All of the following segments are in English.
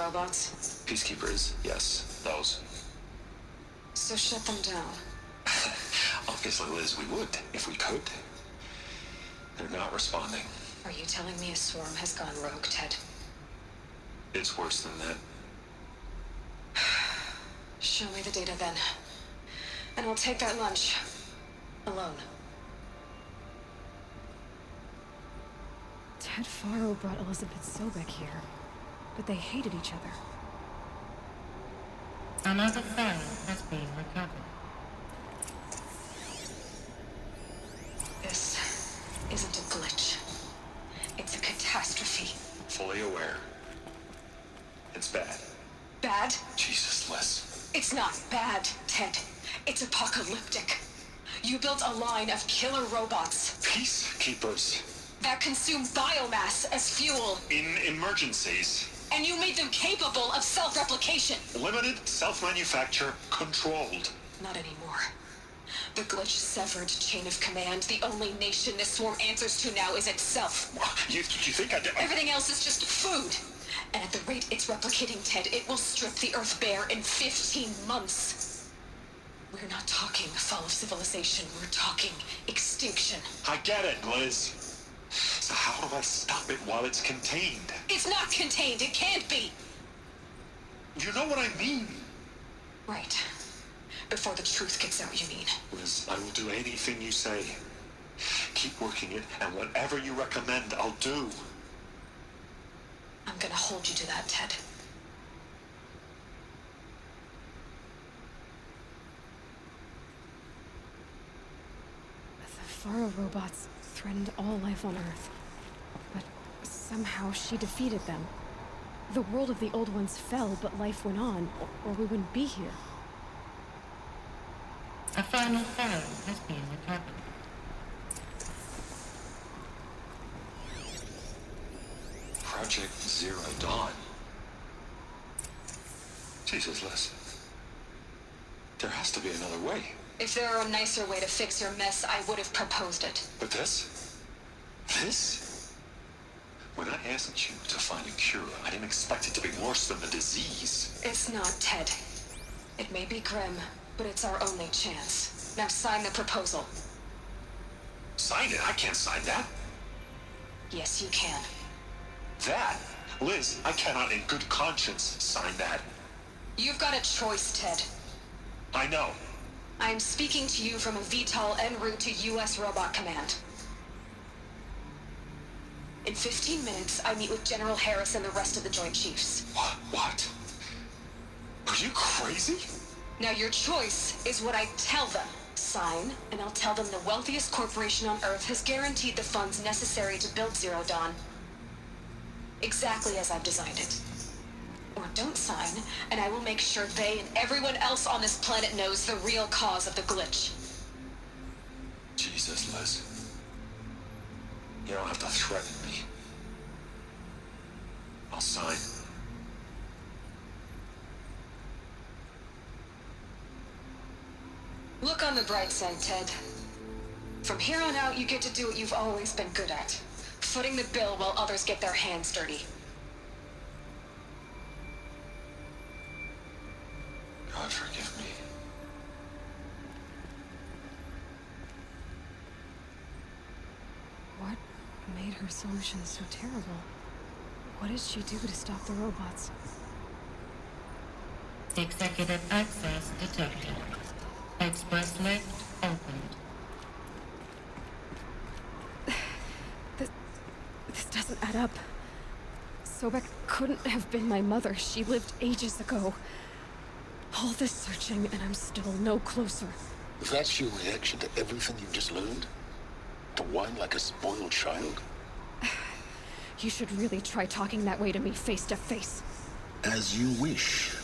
robots? Peacekeepers, yes, those. So shut them down. Obviously, Liz, we would, if we could. They're not responding. Are you telling me a swarm has gone rogue, Ted? It's worse than that. Show me the data then. And I'll take that lunch. Alone. Ted Faro brought Elizabeth Sobek here, but they hated each other. Another phone has been recovered. This isn't a glitch. It's a catastrophe. Fully aware. It's bad. Bad? Jesus, Liz. It's not bad, Ted. It's apocalyptic. You built a line of killer robots Peacekeepers. that consume biomass as fuel, In emergencies. and you made them capable of self-replication. Limited, self-manufacture, controlled. Not anymore. The glitch severed chain of command. The only nation this swarm answers to now is itself. You think I did? Everything else is just food. And at the rate it's replicating, Ted, it will strip the Earth bare in 15 months. We're not talking fall of civilization. We're talking extinction. I get it, Liz. So how do I stop it while it's contained? It's not contained. It can't be. You know what I mean? Right. Before the truth gets out, you mean? Liz, I will do anything you say. Keep working it, and whatever you recommend, I'll do. I'm gonna hold you to that, Ted. The Faro robots threatened all life on Earth, but somehow she defeated them. The world of the old ones fell, but life went on, or we wouldn't be here. A final phone has been recovered. Project Zero Dawn. Jesus, Liz. There has to be another way. If there were a nicer way to fix your mess, I would have proposed it. But this? This? When I asked you to find a cure, I didn't expect it to be worse than the disease. It's not, Ted. It may be grim, but it's our only chance. Now sign the proposal. Sign it? I can't sign that. Yes, you can. That? Liz, I cannot in good conscience sign that. You've got a choice, Ted. I know. I'm speaking to you from a VTOL en route to U.S. Robot Command. In 15 minutes, I meet with General Harris and the rest of the Joint Chiefs. What? Are you crazy? Now your choice is what I tell them. Sign, and I'll tell them the wealthiest corporation on Earth has guaranteed the funds necessary to build Zero Dawn. Exactly as I've designed it. Or don't sign, and I will make sure they and everyone else on this planet knows the real cause of the glitch. Jesus, Liz. You don't have to threaten me. I'll sign. Look on the bright side, Ted. From here on out, you get to do what you've always been good at. Footing the bill while others get their hands dirty. God forgive me. What made her solution so terrible? What did she do to stop the robots? Executive access detected. Express lift opened. This doesn't add up. Sobek couldn't have been my mother. She lived ages ago. All this searching, and I'm still no closer. That's your reaction to everything you've just learned? To whine like a spoiled child? You should really try talking that way to me face to face. As you wish.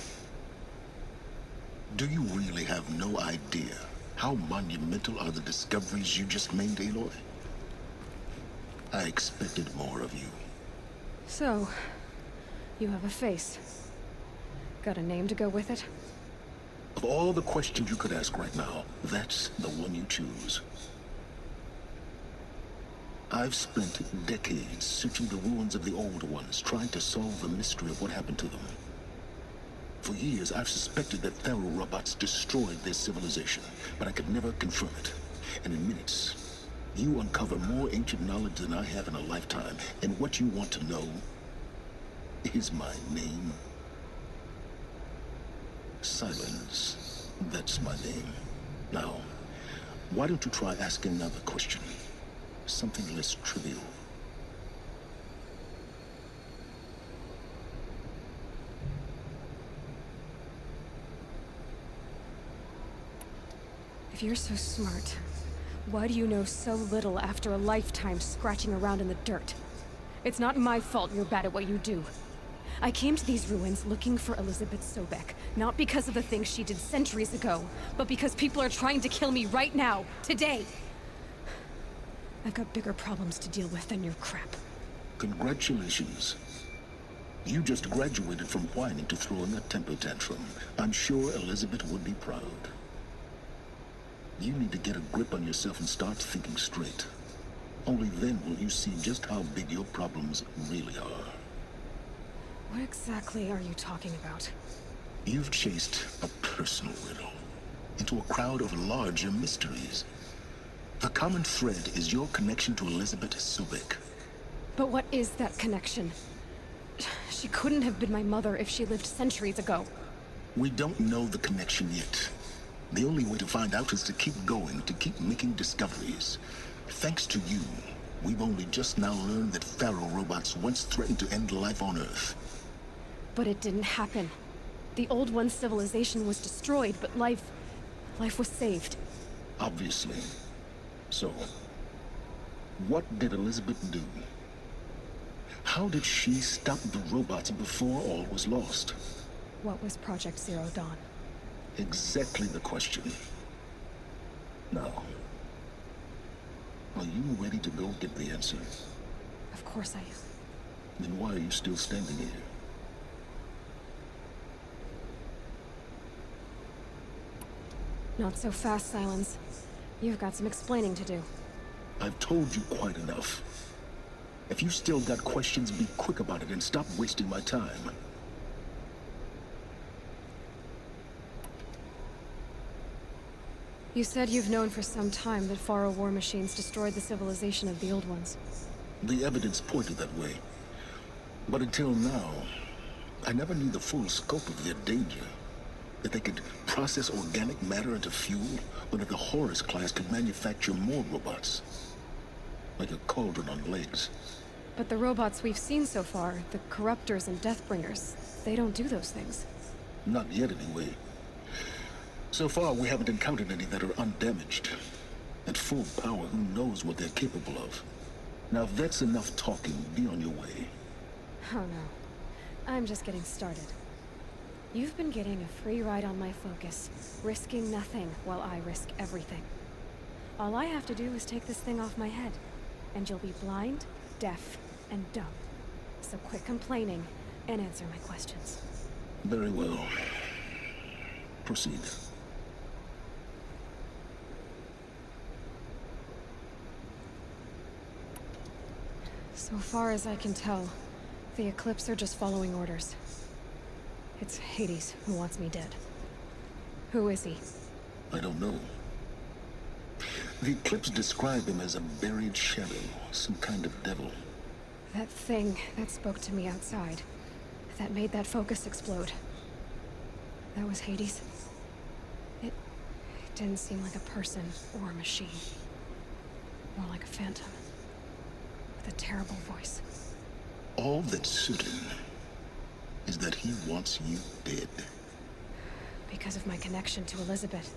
Do you really have no idea how monumental are the discoveries you just made, Aloy? I expected more of you. So, you have a face. Got a name to go with it? Of all the questions you could ask right now, that's the one you choose. I've spent decades searching the ruins of the old ones, trying to solve the mystery of what happened to them. For years, I've suspected that Thero robots destroyed their civilization, but I could never confirm it. And in minutes, you uncover more ancient knowledge than I have in a lifetime. And what you want to know is my name. Silence. That's my name. Now, why don't you try asking another question? Something less trivial. If you're so smart, why do you know so little after a lifetime scratching around in the dirt? It's not my fault you're bad at what you do. I came to these ruins looking for Elizabeth Sobek, not because of the things she did centuries ago, but because people are trying to kill me right now, today. I've got bigger problems to deal with than your crap. Congratulations. You just graduated from whining to throwing a temper tantrum. I'm sure Elizabeth would be proud. You need to get a grip on yourself and start thinking straight. Only then will you see just how big your problems really are. What exactly are you talking about? You've chased a personal riddle into a crowd of larger mysteries. The common thread is your connection to Elizabeth Sobek. But what is that connection? She couldn't have been my mother if she lived centuries ago. We don't know the connection yet. The only way to find out is to keep going, to keep making discoveries. Thanks to you, we've only just now learned that Thero robots once threatened to end life on Earth. But it didn't happen. The Old One's civilization was destroyed, but life was saved. Obviously. So, what did Elizabeth do? How did she stop the robots before all was lost? What was Project Zero Dawn? Exactly the question. Now, are you ready to go get the answer? Of course I am. Then why are you still standing here? Not so fast, Silence. You've got some explaining to do. I've told you quite enough. If you still got questions, be quick about it and stop wasting my time. You said you've known for some time that Faro war machines destroyed the civilization of the Old Ones. The evidence pointed that way. But until now, I never knew the full scope of their danger. That they could process organic matter into fuel, or that the Horus class could manufacture more robots. Like a cauldron on legs. But the robots we've seen so far, the Corruptors and Deathbringers, they don't do those things. Not yet, anyway. So far, we haven't encountered any that are undamaged. At full power, who knows what they're capable of? Now, if that's enough talking, be on your way. Oh no. I'm just getting started. You've been getting a free ride on my focus, risking nothing while I risk everything. All I have to do is take this thing off my head, and you'll be blind, deaf, and dumb. So quit complaining and answer my questions. Very well. Proceed. So far as I can tell, the Eclipse are just following orders. It's Hades who wants me dead. Who is he? I don't know. The Eclipse describe him as a buried shadow, some kind of devil. That thing that spoke to me outside, that made that focus explode. That was Hades. It didn't seem like a person or a machine. More like a phantom. With a terrible voice. All that's certain is that he wants you dead. Because of my connection to Elizabeth.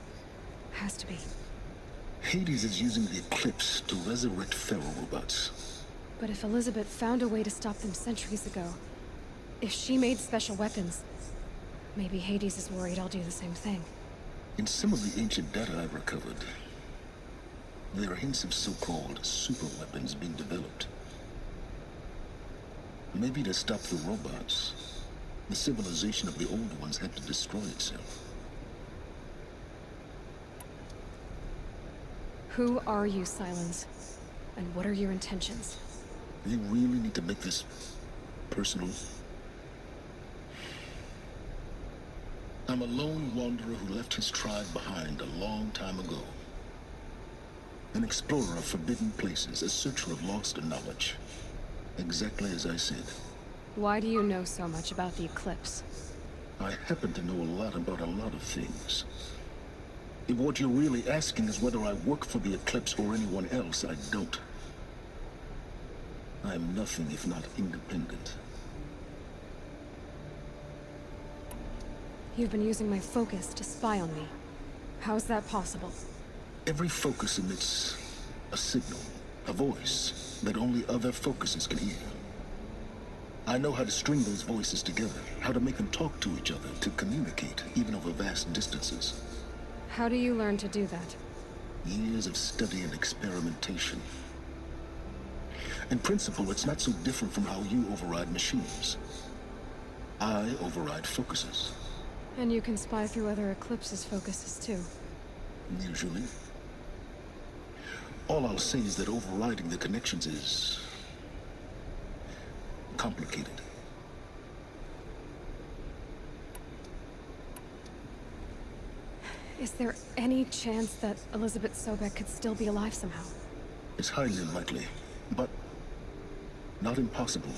Has to be. Hades is using the Eclipse to resurrect Thero robots. But if Elizabeth found a way to stop them centuries ago, if she made special weapons, maybe Hades is worried I'll do the same thing. In some of the ancient data I've recovered, there are hints of so-called super weapons being developed. Maybe to stop the robots, the civilization of the Old Ones had to destroy itself. Who are you, Silence? And what are your intentions? You really need to make this personal? I'm a lone wanderer who left his tribe behind a long time ago. An explorer of forbidden places, a searcher of lost knowledge. Exactly as I said. Why do you know so much about the Eclipse? I happen to know a lot about a lot of things. If what you're really asking is whether I work for the Eclipse or anyone else, I don't. I am nothing if not independent. You've been using my focus to spy on me. How's that possible? Every focus emits a signal, a voice that only other focuses can hear. I know how to string those voices together, how to make them talk to each other, to communicate, even over vast distances. How do you learn to do that? Years of study and experimentation. In principle, it's not so different from how you override machines. I override focuses. And you can spy through other Eclipse's focuses too. Usually. All I'll say is that overriding the connections is complicated. Is there any chance that Elizabeth Sobek could still be alive somehow? It's highly unlikely, but not impossible.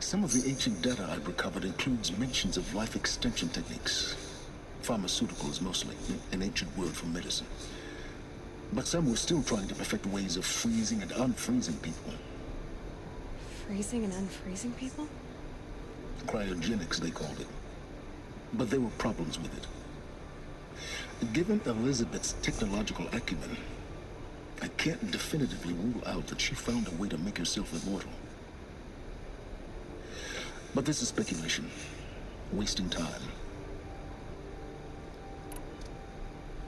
Some of the ancient data I've recovered includes mentions of life extension techniques. Pharmaceuticals mostly, an ancient word for medicine. But some were still trying to perfect ways of freezing and unfreezing people. Freezing and unfreezing people? Cryogenics, they called it. But there were problems with it. Given Elizabeth's technological acumen, I can't definitively rule out that she found a way to make herself immortal. But this is speculation. Wasting time.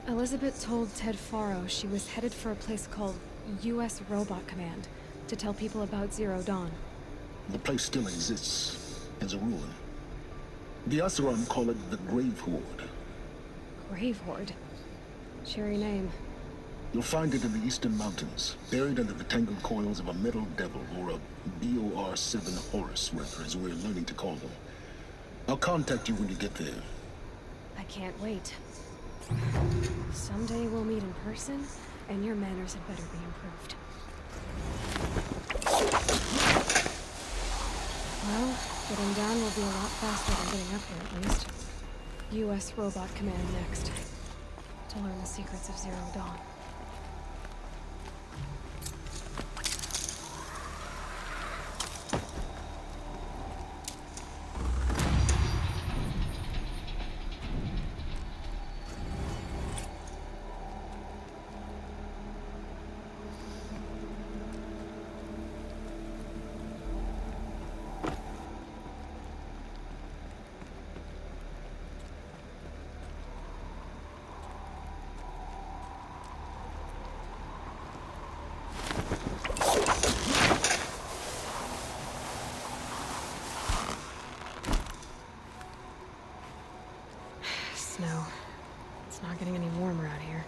Elizabeth told Ted Faro she was headed for a place called U.S. Robot Command to tell people about Zero Dawn. The place still exists, as a ruin. The Oseram call it the Grave Horde. Grave Horde? Cheery name. You'll find it in the Eastern Mountains, buried under the tangled coils of a Metal Devil, or a BOR-7 Horus, rather, as we're learning to call them. I'll contact you when you get there. I can't wait. Someday we'll meet in person, and your manners had better be improved. Well, getting down will be a lot faster than getting up here, at least. U.S. Robot Command next. To learn the secrets of Zero Dawn. Snow. It's not getting any warmer out here.